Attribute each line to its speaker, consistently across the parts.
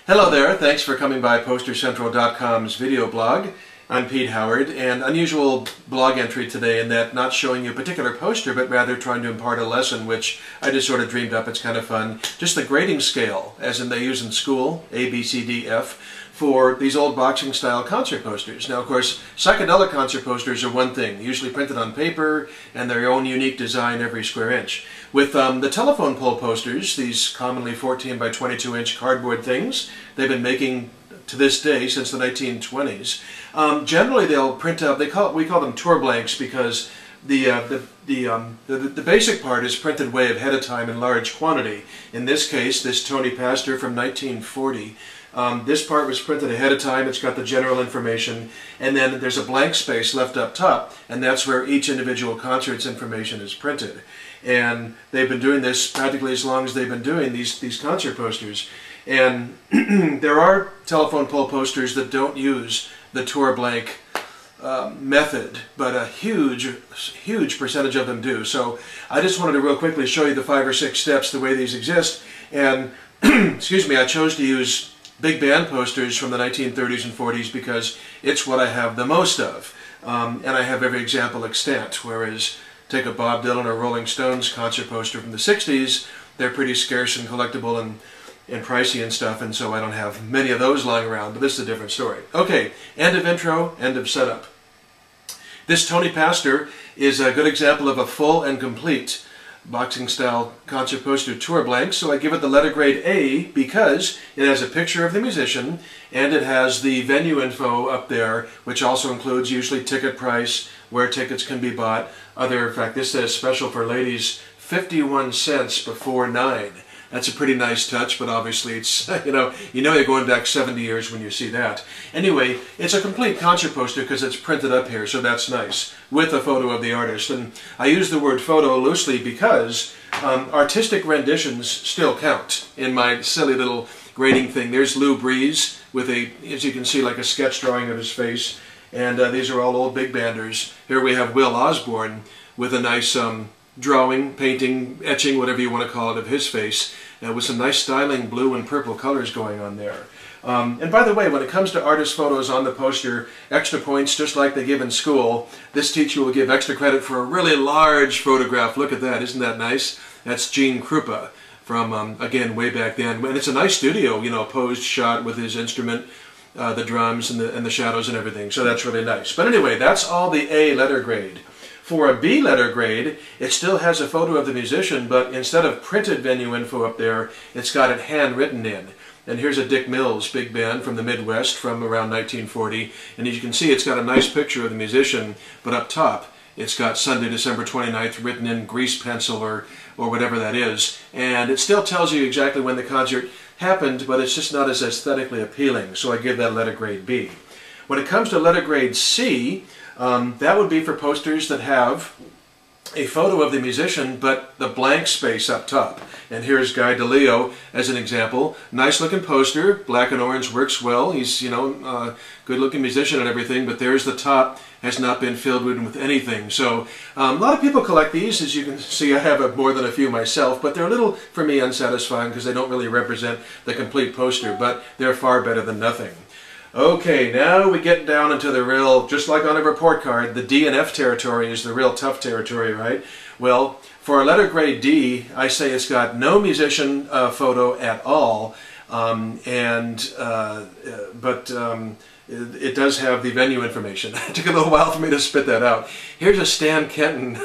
Speaker 1: Hello there, thanks for coming by PosterCentral.com's video blog. I'm Pete Howard, and unusual blog entry today in that not showing you a particular poster, but rather trying to impart a lesson which I just sort of dreamed up. It's kind of fun. Just the grading scale, as in they use in school, A, B, C, D, F, for these old boxing style concert posters. Now of course, psychedelic concert posters are one thing, usually printed on paper and their own unique design every square inch. With the telephone pole posters, these commonly 14 by 22 inch cardboard things, they've been making to this day since the 1920s. Generally they'll print out, we call them tour blanks because the basic part is printed way ahead of time in large quantity. In this case, this Tony Pastor from 1940, this part was printed ahead of time. It's got the general information, and then there's a blank space left up top, and that's where each individual concert's information is printed. And they've been doing this practically as long as they've been doing these concert posters. And there are telephone pole posters that don't use the tour blank method, but a huge percentage of them do. So I just wanted to real quickly show you the 5 or 6 steps the way these exist. And excuse me, I chose to use big band posters from the 1930s and 40s because it's what I have the most of. And I have every example extant, whereas take a Bob Dylan or Rolling Stones concert poster from the 60s, they're pretty scarce and collectible and pricey and stuff, and so I don't have many of those lying around, but this is a different story. Okay, end of intro, end of setup. This Tony Pastor is a good example of a full and complete boxing style concert poster tour blank, so I give it the letter grade A because it has a picture of the musician and it has the venue info up there, which also includes usually ticket price, where tickets can be bought. In fact, this says special for ladies, 51 cents before 9. That's a pretty nice touch, but obviously it's, you know you're going back 70 years when you see that. Anyway, it's a complete concert poster because it's printed up here, so that's nice, with a photo of the artist. And I use the word photo loosely because artistic renditions still count in my silly little grading thing. There's Lou Breeze with a, as you can see, like a sketch drawing of his face. And these are all old big banders. Here we have Will Osborne with a nice drawing, painting, etching, whatever you want to call it, of his face, with some nice styling blue and purple colors going on there. And by the way, when it comes to artist photos on the poster, extra points, just like they give in school, this teacher will give extra credit for a really large photograph. Look at that, isn't that nice? That's Gene Krupa from, again, way back then. And it's a nice studio, you know, posed shot with his instrument, the drums and the shadows and everything, so that's really nice. But anyway, that's all the A letter grade. For a B letter grade, it still has a photo of the musician, but instead of printed venue info up there, it's got it handwritten in. And here's a Dick Mills big band from the Midwest from around 1940, and as you can see, it's got a nice picture of the musician, but up top, it's got Sunday, December 29th written in grease pencil or whatever that is. And it still tells you exactly when the concert happened, but it's just not as aesthetically appealing, so I give that letter grade B. When it comes to letter grade C, that would be for posters that have a photo of the musician, but the blank space up top. And here's Guy DeLeo as an example. Nice looking poster, black and orange works well. He's, you know, good looking musician and everything, but there's the top, has not been filled with anything. So a lot of people collect these. As you can see, I have more than a few myself, but they're a little, for me, unsatisfying because they don't really represent the complete poster, but they're far better than nothing. Okay, now we get down into the real, just like on a report card, the D and F territory is the real tough territory, right? Well, for a letter grade D, I say it's got no musician photo at all, it does have the venue information. It took a little while for me to spit that out. Here's a Stan Kenton.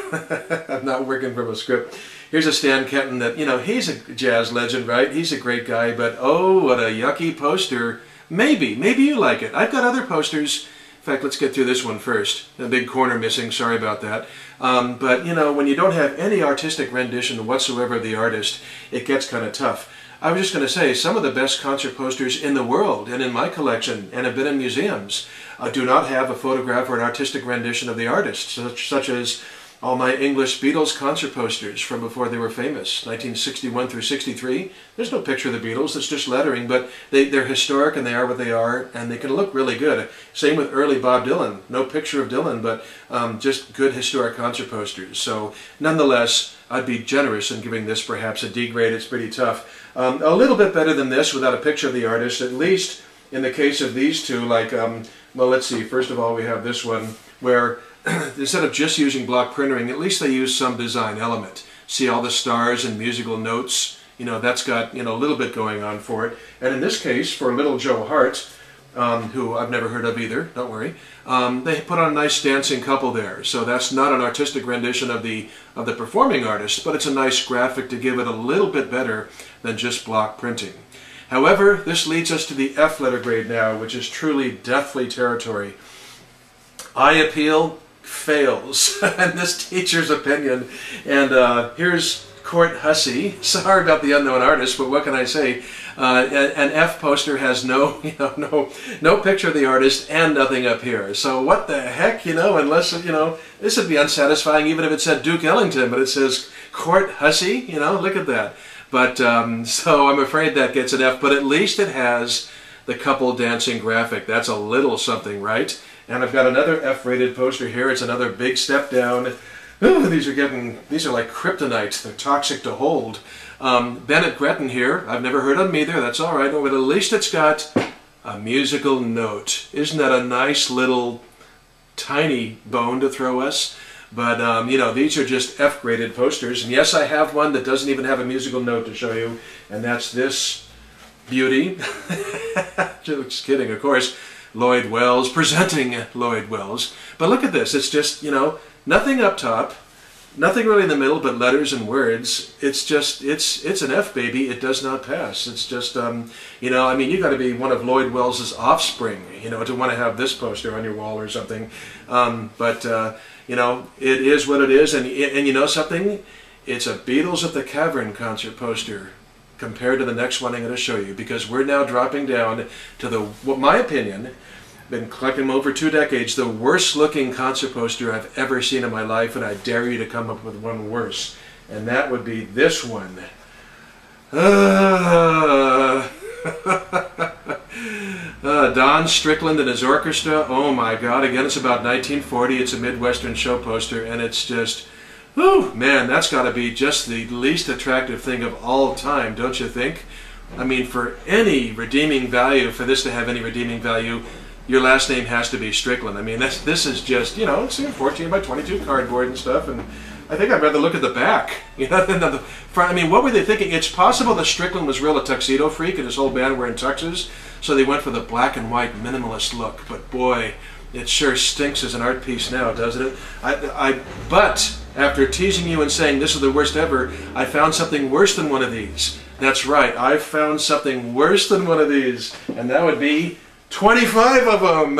Speaker 1: I'm not working from a script. Here's a Stan Kenton that, you know, he's a jazz legend, right? He's a great guy, but oh, what a yucky poster. Maybe you like it. I've got other posters. In fact, let's get through this one first. A big corner missing, sorry about that. But, you know, when you don't have any artistic rendition whatsoever of the artist, it gets kind of tough. I was just going to say, some of the best concert posters in the world, and in my collection, and have been in museums, do not have a photograph or an artistic rendition of the artist, such as all my English Beatles concert posters from before they were famous, 1961 through 63. There's no picture of the Beatles, it's just lettering, but they're historic and they are what they are, and they can look really good. Same with early Bob Dylan. No picture of Dylan, but just good historic concert posters. So nonetheless, I'd be generous in giving this perhaps a D grade. It's pretty tough. A little bit better than this without a picture of the artist, at least in the case of these two. Like, well, let's see, first of all we have this one where instead of just using block printing, at least they use some design element. See all the stars and musical notes, you know, that's got, you know, a little bit going on for it. And in this case, for Little Joe Hart, who I've never heard of either, don't worry, they put on a nice dancing couple there. So that's not an artistic rendition of the performing artist, but it's a nice graphic to give it a little bit better than just block printing. However, this leads us to the F letter grade now, which is truly deathly territory. Eye appeal fails, in this teacher's opinion. And here's Court Hussey. Sorry about the unknown artist, but what can I say? An F poster has no, you know, no picture of the artist and nothing up here. So what the heck, you know? Unless, you know, this would be unsatisfying even if it said Duke Ellington, but it says Court Hussey. You know, look at that. But so I'm afraid that gets an F. But at least it has the couple dancing graphic. That's a little something, right? And I've got another F-rated poster here. It's another big step down. Ooh, these are like kryptonite. They're toxic to hold. Bennett Gretton here. I've never heard of him either. That's all right. But at least it's got a musical note. Isn't that a nice little tiny bone to throw us? But, you know, these are just F-graded posters. And yes, I have one that doesn't even have a musical note to show you. And that's this beauty. Just kidding, of course. Lloyd Wells, presenting Lloyd Wells. But look at this. It's just, you know, nothing up top, nothing really in the middle but letters and words. It's just, it's an F, baby. It does not pass. It's just, you know, I mean, you got to be one of Lloyd Wells's offspring, you know, to want to have this poster on your wall or something. You know, it is what it is. And you know something? It's a Beatles at the Cavern concert poster compared to the next one I'm going to show you, because we're now dropping down to the, what my opinion, been collecting them over 2 decades, the worst looking concert poster I've ever seen in my life, and I dare you to come up with one worse. And that would be this one. Don Strickland and his orchestra. Oh my God, again, it's about 1940. It's a Midwestern show poster, and it's just, whew, man, that's got to be just the least attractive thing of all time, don't you think? I mean, for any redeeming value, for this to have any redeeming value, your last name has to be Strickland. I mean, this is just, you know, it's 14 by 22 cardboard and stuff, and I think I'd rather look at the back, you know, than the front. I mean, what were they thinking? It's possible that Strickland was real a tuxedo freak and his whole band were in tuxes, so they went for the black and white minimalist look. But boy, it sure stinks as an art piece now, doesn't it? But after teasing you and saying this is the worst ever, I found something worse than one of these. That's right, I found something worse than one of these, and that would be 25 of them.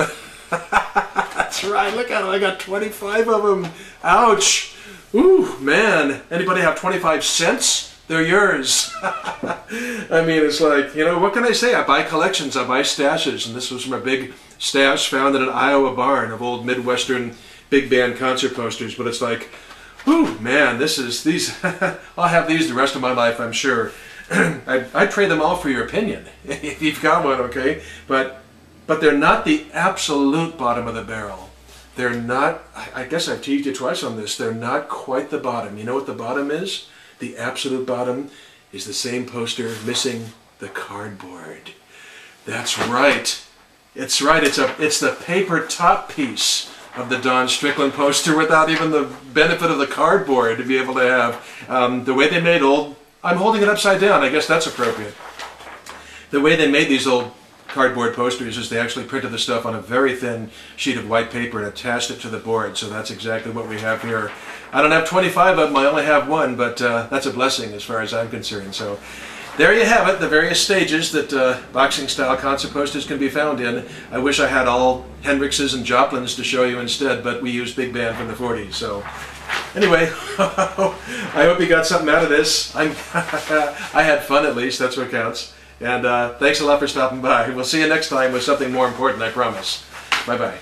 Speaker 1: That's right, look at it, I got 25 of them. Ouch. Ooh, man. Anybody have 25 cents? They're yours. I mean, it's like, you know, what can I say? I buy collections, I buy stashes, and this was from a big stash found in an Iowa barn of old Midwestern big band concert posters. But it's like, whew, man, these, I'll have these the rest of my life, I'm sure. I'd trade them all for your opinion, if you've got one, okay? But they're not the absolute bottom of the barrel. They're not, I guess I've teased you twice on this, they're not quite the bottom. You know what the bottom is? The absolute bottom is the same poster missing the cardboard. That's right. It's right, it's the paper top piece of the Don Strickland poster without even the benefit of the cardboard to be able to have. The way they made old, I'm holding it upside down, I guess that's appropriate. The way they made these old cardboard posters is they actually printed the stuff on a very thin sheet of white paper and attached it to the board, so that's exactly what we have here. I don't have 25 of them, I only have one, but that's a blessing as far as I'm concerned. So there you have it, the various stages that boxing style concert posters can be found in. I wish I had all Hendrixes and Joplins to show you instead, but we use big band from the 40s. So anyway, I hope you got something out of this. I had fun, at least, that's what counts. And thanks a lot for stopping by. We'll see you next time with something more important, I promise. Bye-bye.